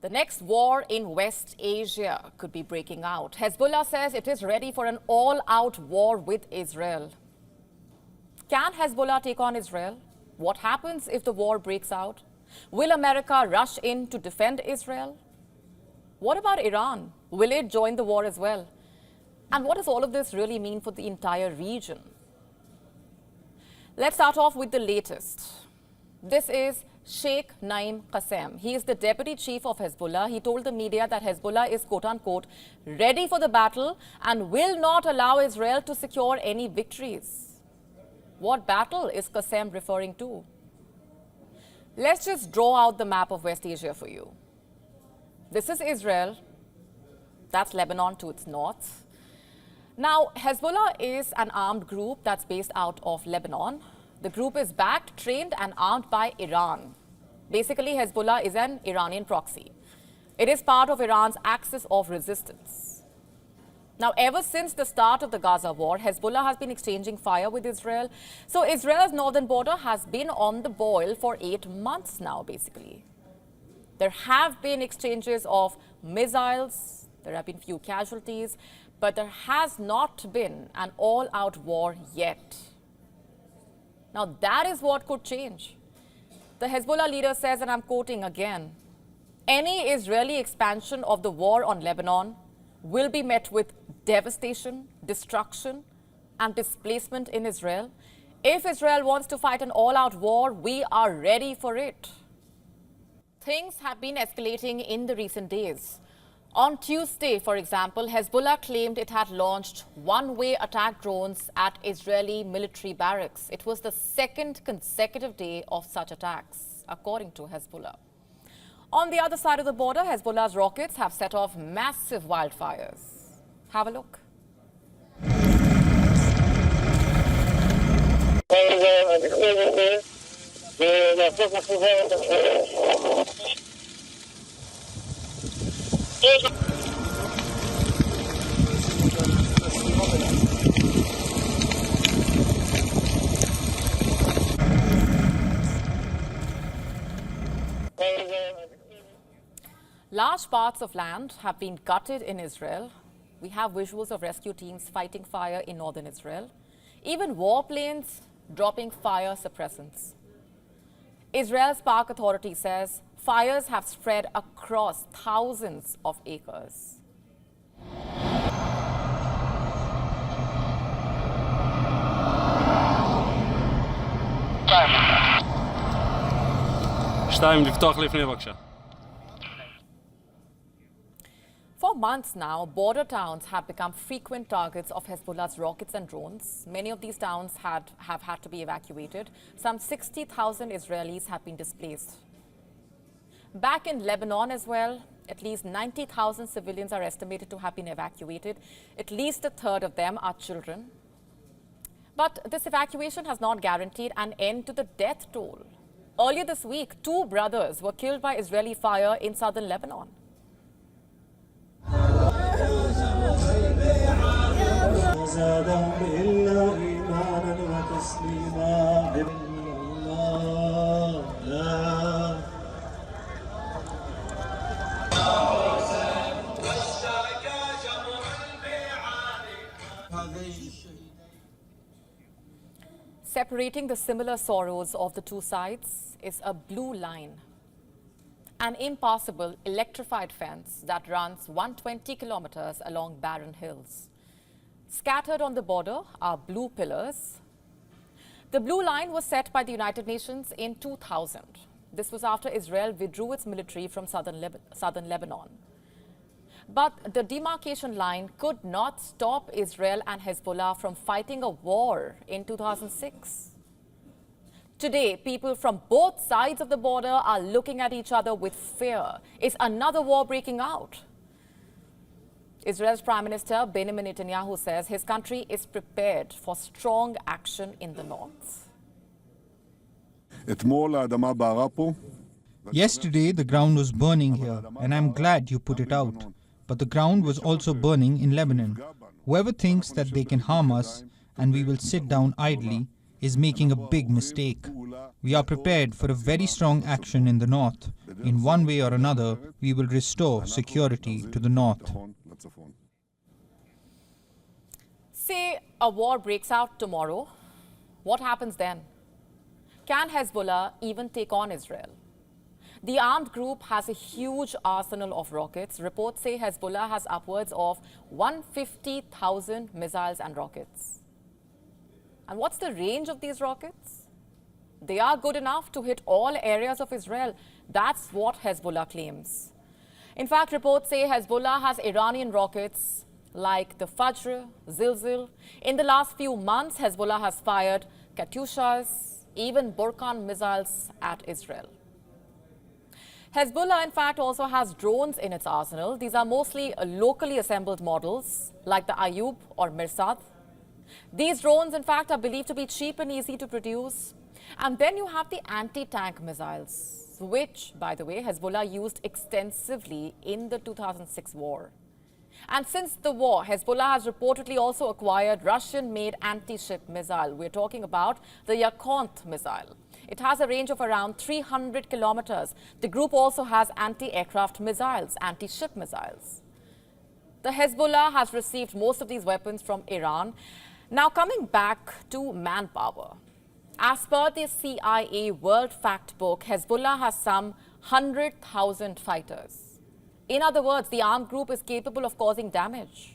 The next war in West Asia could be breaking out. Hezbollah says it is ready for an all-out war with Israel. Can Hezbollah take on Israel? What happens if the war breaks out? Will America rush in to defend Israel? What about Iran? Will it join the war as well? And what does all of this really mean for the entire region? Let's start off with the latest. This is Sheikh Naim Qassem. He is the deputy chief of Hezbollah. He told the media that Hezbollah is quote-unquote ready for the battle and will not allow Israel to secure any victories. What battle is Qassem referring to? Let's just draw out the map of West Asia for you. This is Israel. That's Lebanon to its north. Now, Hezbollah is an armed group that's based out of Lebanon. The group is backed, trained and armed by Iran. Basically, Hezbollah is an Iranian proxy. It is part of Iran's axis of resistance. Now, ever since the start of the Gaza war, Hezbollah has been exchanging fire with Israel. So Israel's northern border has been on the boil for 8 months now, basically. There have been exchanges of missiles. There have been few casualties, but there has not been an all-out war yet. Now, that is what could change. The Hezbollah leader says, and I'm quoting again, any Israeli expansion of the war on Lebanon will be met with devastation, destruction, and displacement in Israel. If Israel wants to fight an all-out war, we are ready for it. Things have been escalating in the recent days. On Tuesday, for example, Hezbollah claimed it had launched one-way attack drones at Israeli military barracks. It was the second consecutive day of such attacks, according to Hezbollah. On the other side of the border, Hezbollah's rockets have set off massive wildfires. Have a look. Large parts of land have been gutted in Israel. We have visuals of rescue teams fighting fire in northern Israel. Even warplanes dropping fire suppressants. Israel's Park Authority says fires have spread across thousands of acres. For months now, border towns have become frequent targets of Hezbollah's rockets and drones. Many of these towns have had to be evacuated. Some 60,000 Israelis have been displaced. Back in Lebanon as well, at least 90,000 civilians are estimated to have been evacuated. At least a third of them are children. But this evacuation has not guaranteed an end to the death toll. Earlier this week, 2 brothers were killed by Israeli fire in southern Lebanon. Separating the similar sorrows of the two sides is a blue line, an impassable electrified fence that runs 120 kilometers along barren hills. Scattered on the border are blue pillars. The blue line was set by the United Nations in 2000. This was after Israel withdrew its military from southern Lebanon. But the demarcation line could not stop Israel and Hezbollah from fighting a war in 2006. Today, people from both sides of the border are looking at each other with fear. Is another war breaking out? Israel's Prime Minister Benjamin Netanyahu says his country is prepared for strong action in the north. Yesterday, the ground was burning here, and I'm glad you put it out. But the ground was also burning in Lebanon. Whoever thinks that they can harm us and we will sit down idly is making a big mistake. We are prepared for a very strong action in the north, In one way or another, we will restore security to the north. Say a war breaks out tomorrow. What happens then? Can Hezbollah even take on Israel? The armed group has a huge arsenal of rockets. Reports say Hezbollah has upwards of 150,000 missiles and rockets. And what's the range of these rockets? They are good enough to hit all areas of Israel. That's what Hezbollah claims. In fact, reports say Hezbollah has Iranian rockets like the Fajr, Zilzil. In the last few months, Hezbollah has fired Katyushas, even Burkan missiles at Israel. Hezbollah, in fact, also has drones in its arsenal. These are mostly locally assembled models like the Ayub or Mirsad. These drones, in fact, are believed to be cheap and easy to produce. And then you have the anti-tank missiles, which, by the way, Hezbollah used extensively in the 2006 war. And since the war, Hezbollah has reportedly also acquired Russian-made anti-ship missile. We're talking about the Yakont missile. It has a range of around 300 kilometers. The group also has anti-aircraft missiles, anti-ship missiles. The Hezbollah has received most of these weapons from Iran. Now, coming back to manpower. As per the CIA World Fact Book, Hezbollah has some 100,000 fighters. In other words, the armed group is capable of causing damage.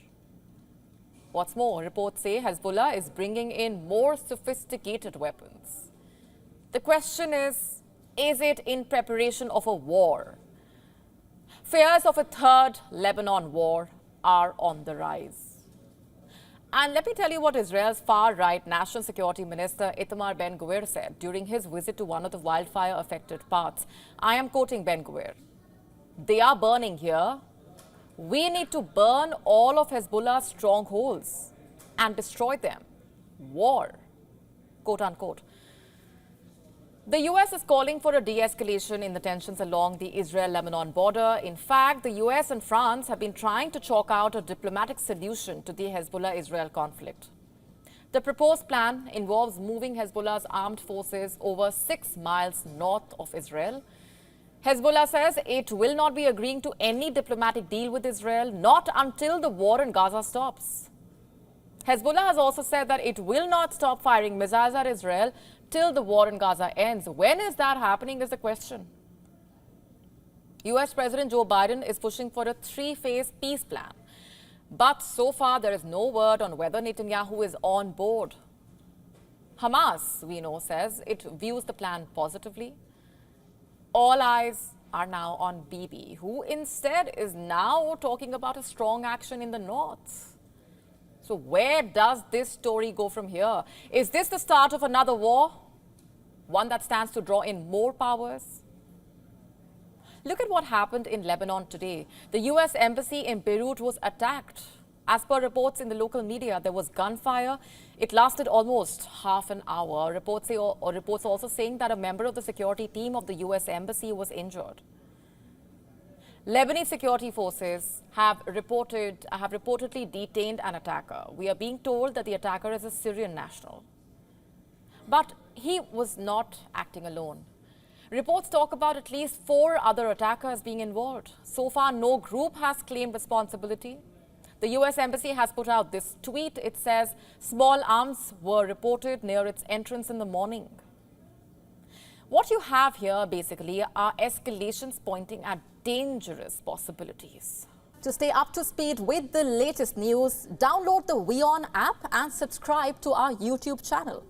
What's more, reports say Hezbollah is bringing in more sophisticated weapons. The question is it in preparation of a war? Fears of a third Lebanon war are on the rise. And let me tell you what Israel's far-right National Security Minister Itamar Ben-Gvir said during his visit to one of the wildfire-affected parts. I am quoting Ben-Gvir. They are burning here. We need to burn all of Hezbollah's strongholds and destroy them. War, quote unquote. The US is calling for a de-escalation in the tensions along the Israel-Lebanon border. In fact, the US and France have been trying to chalk out a diplomatic solution to the Hezbollah-Israel conflict. The proposed plan involves moving Hezbollah's armed forces over 6 miles north of Israel. Hezbollah says it will not be agreeing to any diplomatic deal with Israel, not until the war in Gaza stops. Hezbollah has also said that it will not stop firing missiles at Israel till the war in Gaza ends. When is that happening is the question. US President Joe Biden is pushing for a 3-phase peace plan. But so far, there is no word on whether Netanyahu is on board. Hamas, we know, says it views the plan positively. All eyes are now on Bibi, who instead is now talking about a strong action in the north. So where does this story go from here? Is this the start of another war? One that stands to draw in more powers? Look at what happened in Lebanon today. The US embassy in Beirut was attacked. As per reports in the local media, there was gunfire. It lasted almost half an hour. Reports also saying that a member of the security team of the US embassy was injured. Lebanese security forces have reportedly detained an attacker. We are being told that the attacker is a Syrian national. But he was not acting alone. Reports talk about at least 4 other attackers being involved. So far, no group has claimed responsibility. The US Embassy has put out this tweet. It says small arms were reported near its entrance in the morning. What you have here basically are escalations pointing at dangerous possibilities. To stay up to speed with the latest news, download the WION app and subscribe to our YouTube channel.